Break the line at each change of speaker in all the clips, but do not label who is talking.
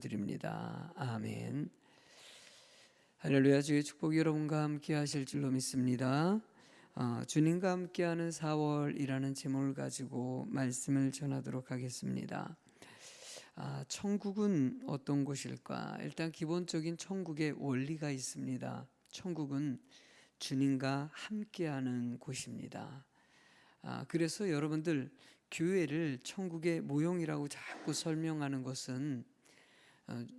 드립니다. 아멘. 할렐루야. 주의 축복이 여러분과 함께 하실 줄로 믿습니다. 주님과 함께하는 4월이라는 제목을 가지고 말씀을 전하도록 하겠습니다. 천국은 어떤 곳일까? 일단 기본적인 천국의 원리가 있습니다. 천국은 주님과 함께하는 곳입니다. 그래서 여러분들 교회를 천국의 모형이라고 자꾸 설명하는 것은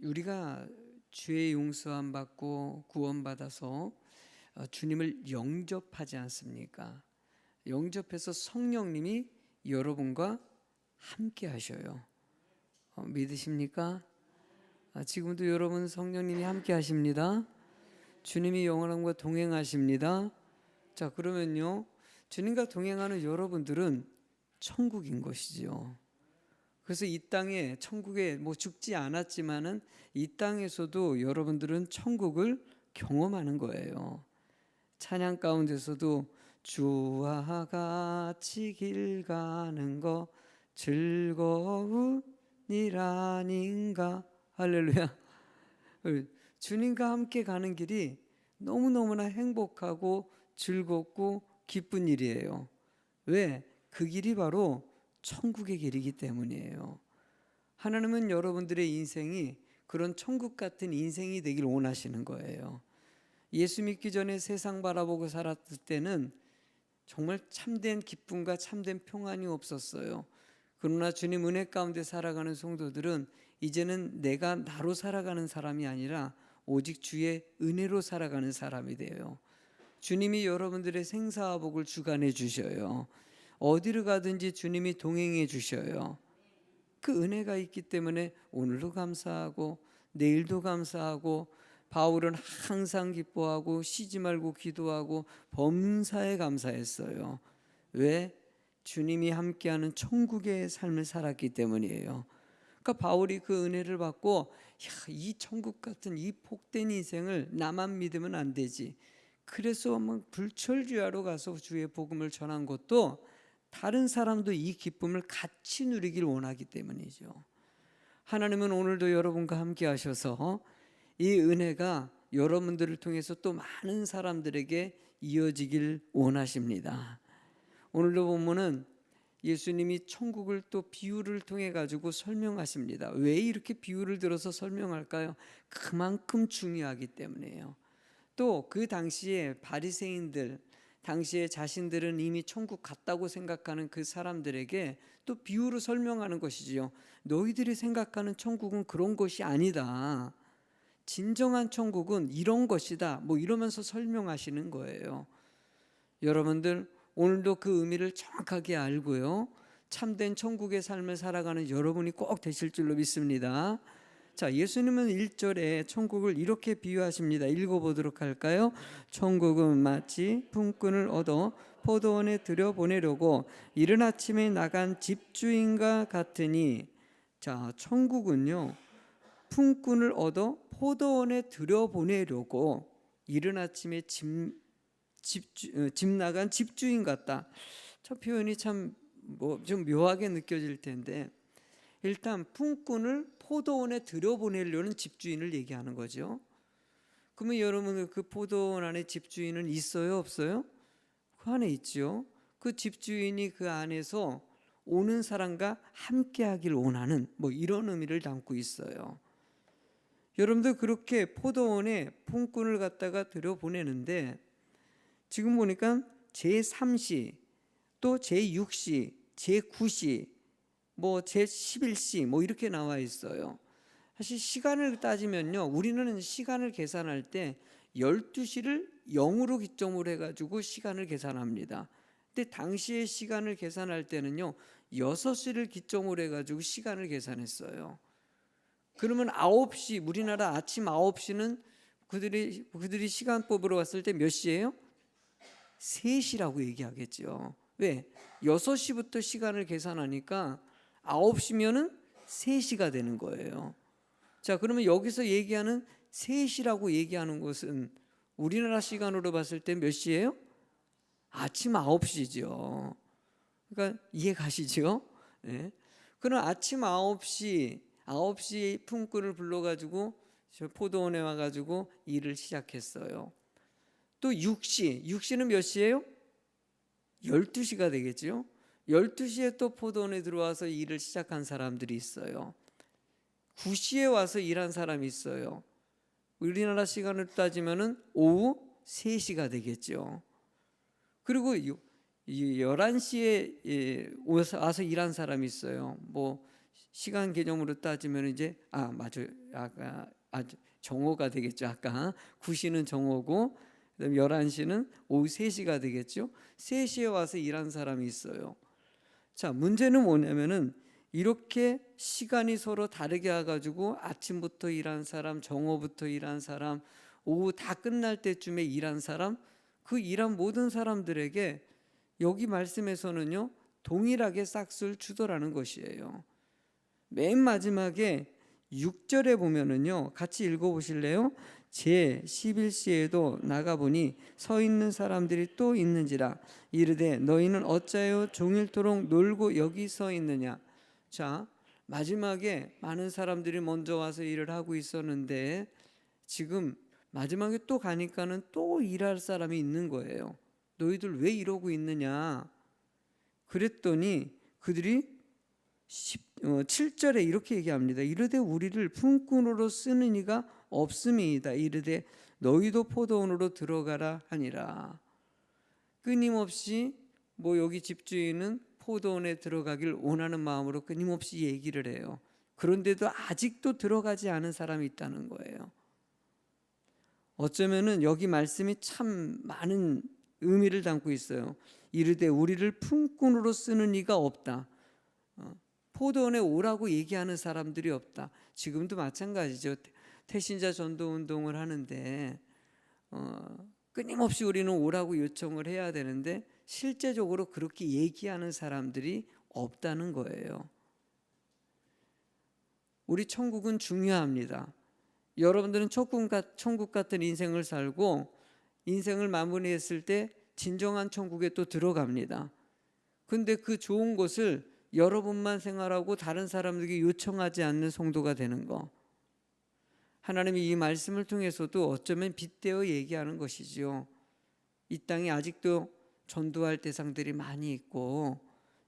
우리가 죄의 용서함 받고 구원받아서 주님을 영접하지 않습니까? 영접해서 성령님이 여러분과 함께 하셔요. 믿으십니까? 지금도 여러분 성령님이 함께 하십니다. 주님이 영원함과 동행하십니다. 자, 그러면요, 주님과 동행하는 여러분들은 천국인 것이지요. 그래서 이 땅에 천국에 죽지 않았지만은 이 땅에서도 여러분들은 천국을 경험하는 거예요. 찬양 가운데서도 주와 같이 길 가는 거 즐거운 일 아닌가. 할렐루야. 주님과 함께 가는 길이 너무너무나 행복하고 즐겁고 기쁜 일이에요. 왜? 그 길이 바로 천국의 길이기 때문이에요. 하나님은 여러분들의 인생이 그런 천국 같은 인생이 되길 원하시는 거예요. 예수 믿기 전에 세상 바라보고 살았을 때는 정말 참된 기쁨과 참된 평안이 없었어요. 그러나 주님 은혜 가운데 살아가는 성도들은 이제는 내가 나로 살아가는 사람이 아니라 오직 주의 은혜로 살아가는 사람이 돼요. 주님이 여러분들의 생사화복을 주관해 주셔요. 어디를 가든지 주님이 동행해 주셔요. 그 은혜가 있기 때문에 오늘도 감사하고 내일도 감사하고 바울은 항상 기뻐하고 쉬지 말고 기도하고 범사에 감사했어요. 왜? 주님이 함께하는 천국의 삶을 살았기 때문이에요. 그러니까 바울이 그 은혜를 받고 이 천국 같은 이 복된 인생을 나만 믿으면 안 되지. 그래서 불철주야로 가서 주의 복음을 전한 것도 다른 사람도 이 기쁨을 같이 누리길 원하기 때문이죠. 하나님은 오늘도 여러분과 함께 하셔서 이 은혜가 여러분들을 통해서 또 많은 사람들에게 이어지길 원하십니다. 오늘도 보면은 예수님이 천국을 또 비유를 통해 가지고 설명하십니다. 왜 이렇게 비유를 들어서 설명할까요? 그만큼 중요하기 때문이에요. 또 그 당시에 바리새인들, 당시에 자신들은 이미 천국 갔다고 생각하는 그 사람들에게 또 비유로 설명하는 것이지요. 너희들이 생각하는 천국은 그런 것이 아니다. 진정한 천국은 이런 것이다. 이러면서 설명하시는 거예요. 여러분들 오늘도 그 의미를 정확하게 알고요, 참된 천국의 삶을 살아가는 여러분이 꼭 되실 줄로 믿습니다. 자, 예수님은 1절에 천국을 이렇게 비유하십니다. 읽어보도록 할까요? 천국은 마치 품꾼을 얻어 포도원에 들여보내려고 이른 아침에 나간 집주인과 같으니. 자, 천국은요, 품꾼을 얻어 포도원에 들여보내려고 이른 아침에 집 나간 집주인 같다. 저 표현이 참 좀 묘하게 느껴질 텐데, 일단 품꾼을 포도원에 들여보내려는 집주인을 얘기하는 거죠. 그러면 여러분, 그 포도원 안에 집주인은 있어요, 없어요? 그 안에 있죠. 그 집주인이 그 안에서 오는 사람과 함께 하길 원하는 이런 의미를 담고 있어요. 여러분들 그렇게 포도원에 품꾼을 갖다가 들여보내는데, 지금 보니까 제3시 또 제6시 제9시 제11시 이렇게 나와 있어요. 사실 시간을 따지면요, 우리는 시간을 계산할 때 12시를 0으로 기점으로 해가지고 시간을 계산합니다. 근데 당시의 시간을 계산할 때는요 6시를 기점으로 해가지고 시간을 계산했어요. 그러면 9시, 우리나라 아침 9시는 그들이 시간법으로 봤을 때 몇 시예요? 3시라고 얘기하겠죠. 왜? 6시부터 시간을 계산하니까 9시면은 3시가 되는 거예요. 자, 그러면 여기서 얘기하는 3시라고 얘기하는 것은 우리나라 시간으로 봤을 때 몇 시예요? 아침 9시죠. 그러니까 이해 가시죠? 네. 그럼 아침 9시, 9시 품꾼을 불러가지고 저 포도원에 와가지고 일을 시작했어요. 또 6시는 몇 시예요? 12시가 되겠죠. 12시에 또 포도원에 들어와서 일을 시작한 사람들이 있어요. 9시에 와서 일한 사람이 있어요. 우리나라 시간으로 따지면은 오후 3시가 되겠죠. 그리고 11시에 와서 일한 사람이 있어요. 뭐 시간 개념으로 따지면 이제 맞아요. 아까 정오가 되겠죠. 아까 9시는 정오고 그다음에 11시는 오후 3시가 되겠죠. 3시에 와서 일한 사람이 있어요. 자, 문제는 뭐냐면은 이렇게 시간이 서로 다르게 와가지고 아침부터 일한 사람, 정오부터 일한 사람, 오후 다 끝날 때쯤에 일한 사람, 그 일한 모든 사람들에게 여기 말씀에서는요 동일하게 싹스를 주더라는 것이에요. 맨 마지막에 6절에 보면은요 같이 읽어보실래요? 제 11시에도 나가보니 서 있는 사람들이 또 있는지라 이르되 너희는 어찌하여 종일토록 놀고 여기 서 있느냐. 자, 마지막에 많은 사람들이 먼저 와서 일을 하고 있었는데 지금 마지막에 또 가니까는 또 일할 사람이 있는 거예요. 너희들 왜 이러고 있느냐. 그랬더니 그들이 7절에 이렇게 얘기합니다. 이르되 우리를 품꾼으로 쓰는 이가 없음이다. 이르되 너희도 포도원으로 들어가라 하니라. 끊임없이 여기 집주인은 포도원에 들어가길 원하는 마음으로 끊임없이 얘기를 해요. 그런데도 아직도 들어가지 않은 사람이 있다는 거예요. 어쩌면은 여기 말씀이 참 많은 의미를 담고 있어요. 이르되 우리를 품꾼으로 쓰는 이가 없다. 포도원에 오라고 얘기하는 사람들이 없다. 지금도 마찬가지죠. 태신자 전도 운동을 하는데 끊임없이 우리는 오라고 요청을 해야 되는데 실제적으로 그렇게 얘기하는 사람들이 없다는 거예요. 우리 천국은 중요합니다. 여러분들은 천국 같은 인생을 살고 인생을 마무리했을 때 진정한 천국에 또 들어갑니다. 근데 그 좋은 곳을 여러분만 생활하고 다른 사람들에게 요청하지 않는 성도가 되는 거, 하나님이 이 말씀을 통해서도 어쩌면 빗대어 얘기하는 것이죠. 이 땅에 아직도 전도할 대상들이 많이 있고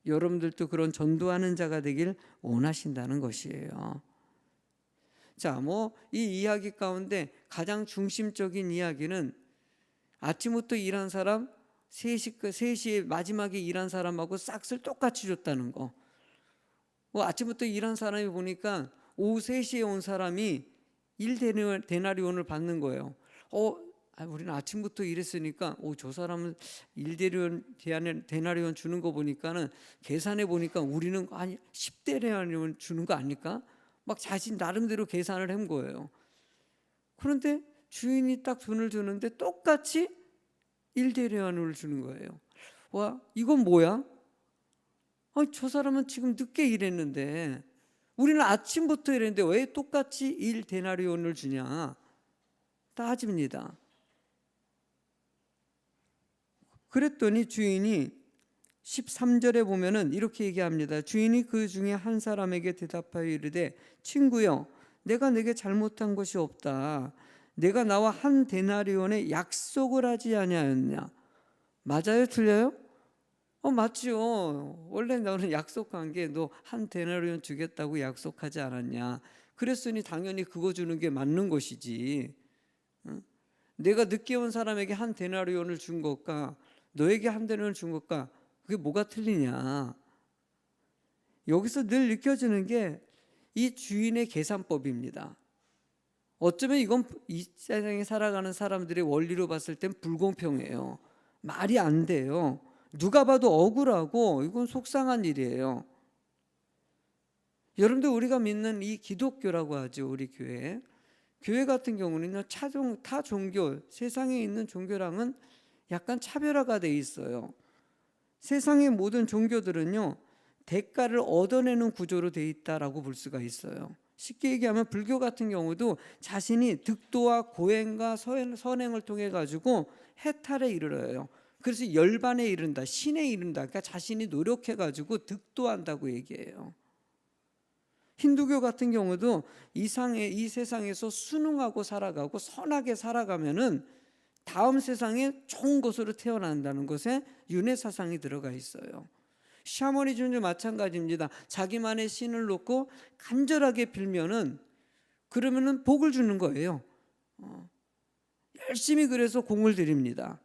여러분들도 그런 전도하는 자가 되길 원하신다는 것이에요. 자, 이 이야기 가운데 가장 중심적인 이야기는 아침부터 일한 사람, 3시에 마지막에 일한 사람하고 싹스를 똑같이 줬다는 거. 아침부터 일한 사람이 보니까 오후 3시에 온 사람이 1데나리온을 받는 거예요. 우리는 아침부터 일했으니까 저 사람은 1데나리온 주는 거 보니까는 계산해 보니까 우리는 10데나리온 주는 거 아닐까? 막 자신 나름대로 계산을 한 거예요. 그런데 주인이 딱 돈을 주는데 똑같이 1데나리온을 주는 거예요. 와, 이건 뭐야? 저 사람은 지금 늦게 일했는데 우리는 아침부터 일했는데 왜 똑같이 1데나리온을 주냐 따집니다. 그랬더니 주인이 13절에 보면은 이렇게 얘기합니다. 주인이 그 중에 한 사람에게 대답하여 이르되 친구여 내가 내게 잘못한 것이 없다. 내가 나와 1데나리온의 약속을 하지 아니하였냐. 맞아요? 틀려요? 맞죠. 원래 너는 약속한 게 너 1데나리온 주겠다고 약속하지 않았냐. 그랬으니 당연히 그거 주는 게 맞는 것이지. 내가 늦게 온 사람에게 1데나리온을 준 것과 너에게 1데나리온을 준 것과 그게 뭐가 틀리냐. 여기서 늘 느껴지는 게 이 주인의 계산법입니다. 어쩌면 이건 이 세상에 살아가는 사람들의 원리로 봤을 땐 불공평해요. 말이 안 돼요. 누가 봐도 억울하고 이건 속상한 일이에요. 여러분들 우리가 믿는 이 기독교라고 하죠. 우리 교회 같은 경우는요 타 종교, 세상에 있는 종교랑은 약간 차별화가 돼 있어요. 세상의 모든 종교들은요 대가를 얻어내는 구조로 돼 있다라고 볼 수가 있어요. 쉽게 얘기하면 불교 같은 경우도 자신이 득도와 고행과 선행을 통해 가지고 해탈에 이르러요. 그래서 열반에 이른다, 신에 이른다. 그러니까 자신이 노력해 가지고 득도한다고 얘기해요. 힌두교 같은 경우도 이 세상에서 순응하고 살아가고 선하게 살아가면은 다음 세상에 좋은 것으로 태어난다는 것에 윤회 사상이 들어가 있어요. 샤머니즘도 마찬가지입니다. 자기만의 신을 놓고 간절하게 빌면은 그러면은 복을 주는 거예요. 열심히 그래서 공을 드립니다.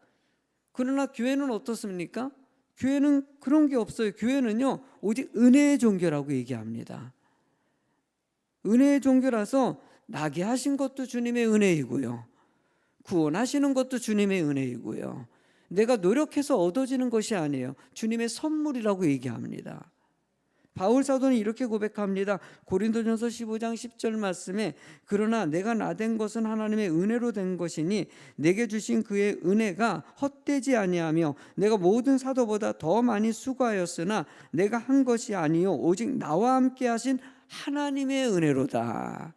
그러나 교회는 어떻습니까? 교회는 그런 게 없어요. 교회는요, 오직 은혜의 종교라고 얘기합니다. 은혜의 종교라서 나게 하신 것도 주님의 은혜이고요, 구원하시는 것도 주님의 은혜이고요, 내가 노력해서 얻어지는 것이 아니에요. 주님의 선물이라고 얘기합니다. 바울 사도는 이렇게 고백합니다. 고린도전서 15장 10절 말씀에 그러나 내가 나된 것은 하나님의 은혜로 된 것이니 내게 주신 그의 은혜가 헛되지 아니하며 내가 모든 사도보다 더 많이 수고하였으나 내가 한 것이 아니요 오직 나와 함께 하신 하나님의 은혜로다.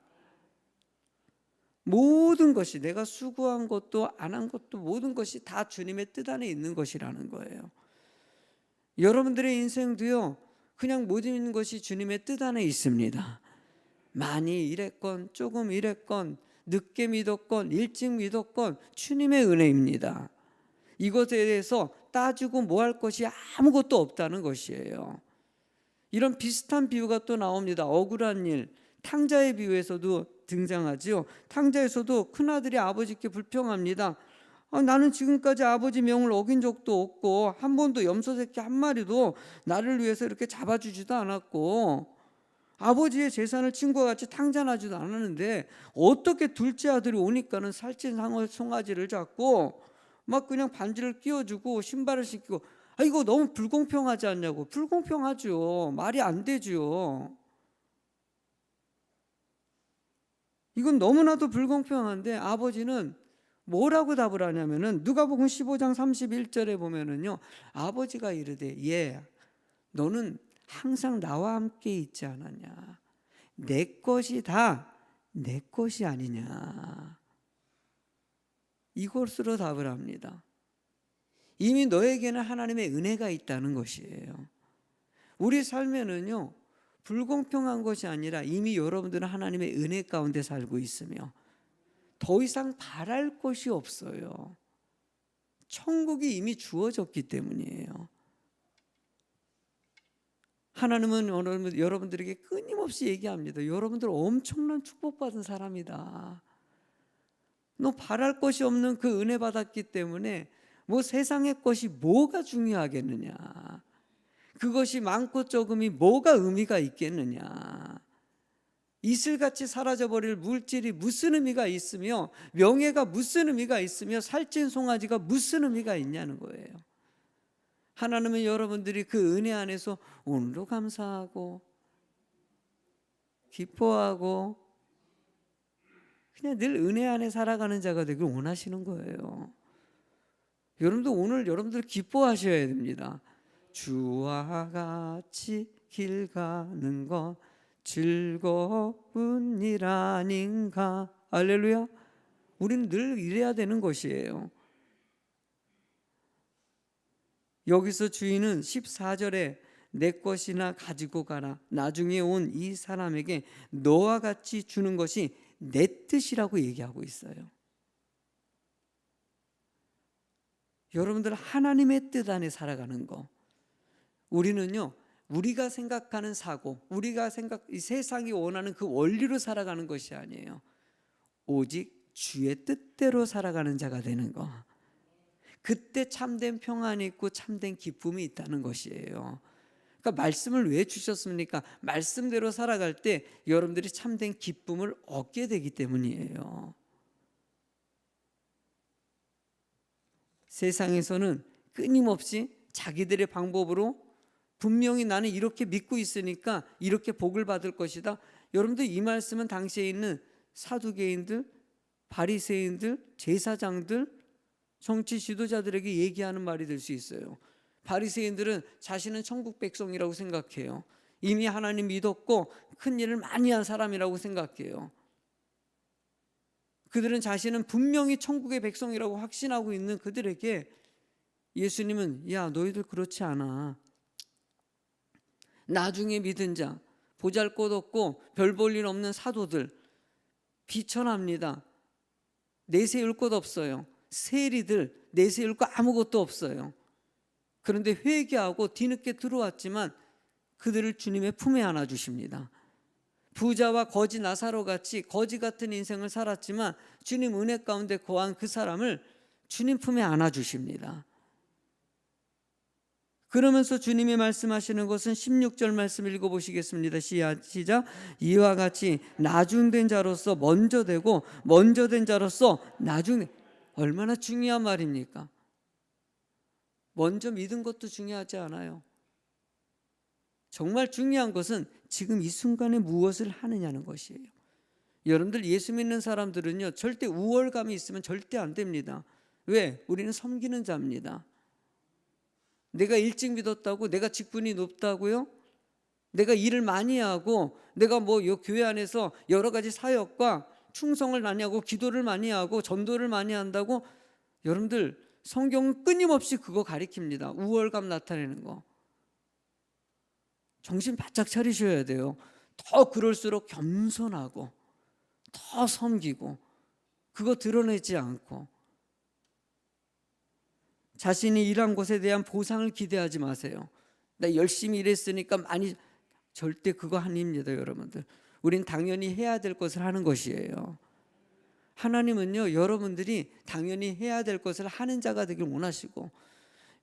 모든 것이, 내가 수고한 것도 안 한 것도 모든 것이 다 주님의 뜻 안에 있는 것이라는 거예요. 여러분들의 인생도요, 그냥 모든 것이 주님의 뜻 안에 있습니다. 많이 일했건 조금 일했건 늦게 믿었건 일찍 믿었건 주님의 은혜입니다. 이것에 대해서 따지고 뭐 할 것이 아무것도 없다는 것이에요. 이런 비슷한 비유가 또 나옵니다. 억울한 일, 탕자의 비유에서도 등장하지요. 탕자에서도 큰아들이 아버지께 불평합니다. 나는 지금까지 아버지 명을 어긴 적도 없고 한 번도 염소 새끼 한 마리도 나를 위해서 이렇게 잡아주지도 않았고 아버지의 재산을 친구와 같이 탕자하지도 않았는데 어떻게 둘째 아들이 오니까는 살찐 송아지를 잡고 막 그냥 반지를 끼워주고 신발을 신기고, 이거 너무 불공평하지 않냐고. 불공평하죠. 말이 안 되죠. 이건 너무나도 불공평한데 아버지는 뭐라고 답을 하냐면은 누가복음 15장 31절에 보면은요, 아버지가 이르되 너는 항상 나와 함께 있지 않았냐. 내 것이 다 내 것이 아니냐. 이것으로 답을 합니다. 이미 너에게는 하나님의 은혜가 있다는 것이에요. 우리 삶에는요, 불공평한 것이 아니라 이미 여러분들은 하나님의 은혜 가운데 살고 있으며 더 이상 바랄 것이 없어요. 천국이 이미 주어졌기 때문이에요. 하나님은 여러분들에게 끊임없이 얘기합니다. 여러분들 엄청난 축복받은 사람이다. 너 바랄 것이 없는 그 은혜 받았기 때문에 뭐 세상의 것이 뭐가 중요하겠느냐. 그것이 많고 적음이 뭐가 의미가 있겠느냐. 이슬같이 사라져버릴 물질이 무슨 의미가 있으며 명예가 무슨 의미가 있으며 살찐 송아지가 무슨 의미가 있냐는 거예요. 하나님은 여러분들이 그 은혜 안에서 오늘도 감사하고 기뻐하고 그냥 늘 은혜 안에 살아가는 자가 되길 원하시는 거예요. 여러분도 오늘 여러분들 기뻐하셔야 됩니다. 주와 같이 길 가는 것 즐거운 일 아닌가. 할렐루야. 우리는 늘 이래야 되는 것이에요. 여기서 주인은 14절에 내 것이나 가지고 가라. 나중에 온 이 사람에게 너와 같이 주는 것이 내 뜻이라고 얘기하고 있어요. 여러분들 하나님의 뜻 안에 살아가는 거. 우리는요, 우리가 생각하는 사고, 이 세상이 원하는 그 원리로 살아가는 것이 아니에요. 오직 주의 뜻대로 살아가는 자가 되는 거. 그때 참된 평안이 있고 참된 기쁨이 있다는 것이에요. 그러니까 말씀을 왜 주셨습니까? 말씀대로 살아갈 때 여러분들이 참된 기쁨을 얻게 되기 때문이에요. 세상에서는 끊임없이 자기들의 방법으로 분명히 나는 이렇게 믿고 있으니까 이렇게 복을 받을 것이다. 여러분들 이 말씀은 당시에 있는 사두개인들, 바리새인들, 제사장들, 정치 지도자들에게 얘기하는 말이 될 수 있어요. 바리새인들은 자신은 천국 백성이라고 생각해요. 이미 하나님 믿었고 큰 일을 많이 한 사람이라고 생각해요. 그들은 자신은 분명히 천국의 백성이라고 확신하고 있는 그들에게 예수님은 너희들 그렇지 않아. 나중에 믿은 자, 보잘것없고 별 볼 일 없는 사도들 비천합니다. 내세울 것 없어요. 세리들 내세울 거 아무것도 없어요. 그런데 회개하고 뒤늦게 들어왔지만 그들을 주님의 품에 안아주십니다. 부자와 거지 나사로 같이 거지 같은 인생을 살았지만 주님 은혜 가운데 거한 그 사람을 주님 품에 안아주십니다. 그러면서 주님이 말씀하시는 것은 16절 말씀 읽어보시겠습니다. 시작. 이와 같이 나중된 자로서 먼저 되고 먼저 된 자로서 나중. 얼마나 중요한 말입니까? 먼저 믿은 것도 중요하지 않아요. 정말 중요한 것은 지금 이 순간에 무엇을 하느냐는 것이에요. 여러분들 예수 믿는 사람들은요 절대 우월감이 있으면 절대 안 됩니다. 왜? 우리는 섬기는 자입니다. 내가 일찍 믿었다고 내가 직분이 높다고요? 내가 일을 많이 하고 내가 뭐 요 교회 안에서 여러 가지 사역과 충성을 많이 하고 기도를 많이 하고 전도를 많이 한다고? 여러분들 성경은 끊임없이 그거 가리킵니다. 우월감 나타내는 거. 정신 바짝 차리셔야 돼요. 더 그럴수록 겸손하고 더 섬기고 그거 드러내지 않고 자신이 일한 것에 대한 보상을 기대하지 마세요. 나 열심히 일했으니까 많이, 절대 그거 아닙니다. 여러분들 우린 당연히 해야 될 것을 하는 것이에요. 하나님은요 여러분들이 당연히 해야 될 것을 하는 자가 되길 원하시고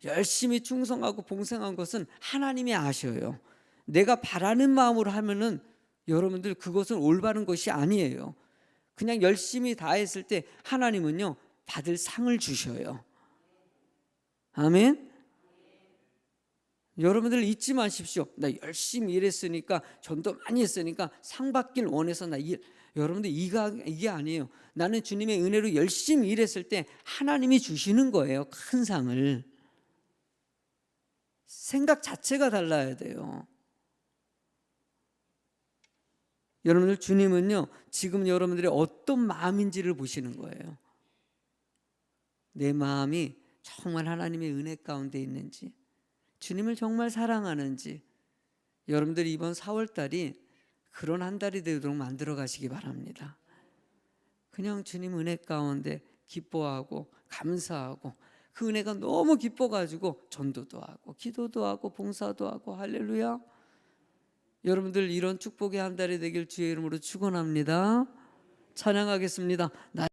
열심히 충성하고 봉생한 것은 하나님이 아셔요. 내가 바라는 마음으로 하면은 여러분들 그것은 올바른 것이 아니에요. 그냥 열심히 다 했을 때 하나님은요 받을 상을 주셔요. 아멘. 여러분들 잊지 마십시오. 나 열심히 일했으니까 전도 많이 했으니까 상 받길 원해서 여러분들 이게 아니에요. 나는 주님의 은혜로 열심히 일했을 때 하나님이 주시는 거예요. 큰 상을. 생각 자체가 달라야 돼요. 여러분들 주님은요 지금 여러분들의 어떤 마음인지를 보시는 거예요. 내 마음이 정말 하나님의 은혜 가운데 있는지, 주님을 정말 사랑하는지, 여러분들 이번 4월달이 그런 한 달이 되도록 만들어 가시기 바랍니다. 그냥 주님 은혜 가운데 기뻐하고 감사하고 그 은혜가 너무 기뻐가지고 전도도 하고 기도도 하고 봉사도 하고 할렐루야. 여러분들 이런 축복의 한 달이 되길 주의 이름으로 축원합니다. 찬양하겠습니다.